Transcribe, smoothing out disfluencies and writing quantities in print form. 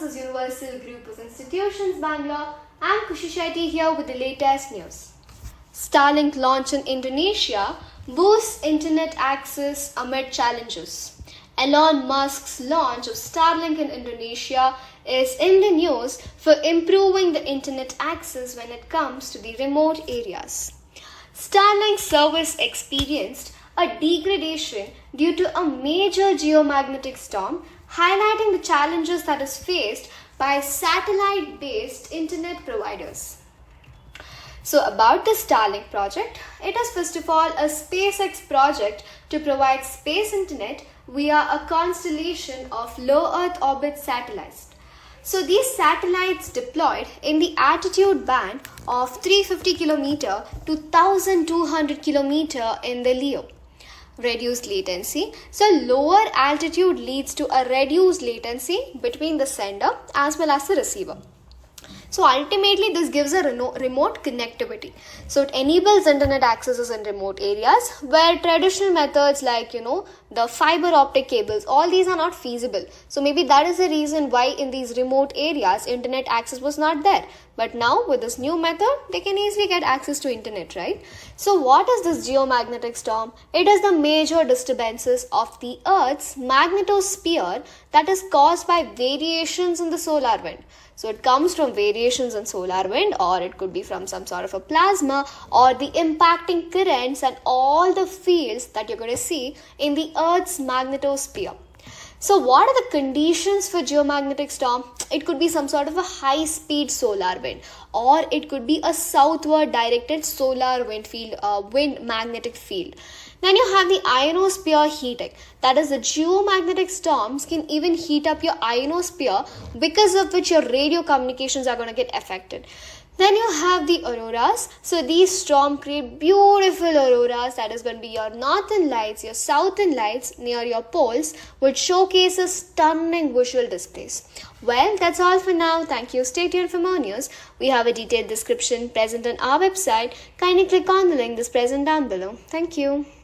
is Universal Group of Institutions, Bangalore. I'm Kushi Shetty here with the latest news. Starlink launch in Indonesia boosts internet access amid challenges. Elon Musk's launch of Starlink in Indonesia is in the news for improving the internet access when it comes to the remote areas. Starlink service experienced a degradation due to a major geomagnetic storm, highlighting the challenges that is faced by satellite-based internet providers. So about the Starlink project, it is first of all a SpaceX project to provide space internet via a constellation of low Earth orbit satellites. So these satellites deployed in the altitude band of 350 km to 1200 km in the LEO. Reduced latency. So lower altitude leads to a reduced latency between the sender as well as the receiver. So ultimately this gives a remote connectivity. So it enables internet accesses in remote areas where traditional methods like the fiber optic cables, all these are not feasible. So maybe that is the reason why in these remote areas internet access was not there. But now with this new method they can easily get access to internet, right? So what is this geomagnetic storm? It is the major disturbances of the Earth's magnetosphere that is caused by variations in the solar wind. So it comes from variations in solar wind, or it could be from some sort of a plasma, or the impacting currents and all the fields that you're going to see in the Earth's magnetosphere. So what are the conditions for geomagnetic storm? It could be some sort of a high speed solar wind, or it could be a southward directed solar wind field, wind magnetic field. Then you have the ionosphere heating. That is, the geomagnetic storms can even heat up your ionosphere, because of which your radio communications are going to get affected. Then you have the auroras. So these storms create beautiful auroras. That is going to be your northern lights, your southern lights near your poles, which showcases stunning visual displays. Well, that's all for now. Thank you. Stay tuned for more news. We have a detailed description present on our website. Kindly click on the link that's present down below. Thank you.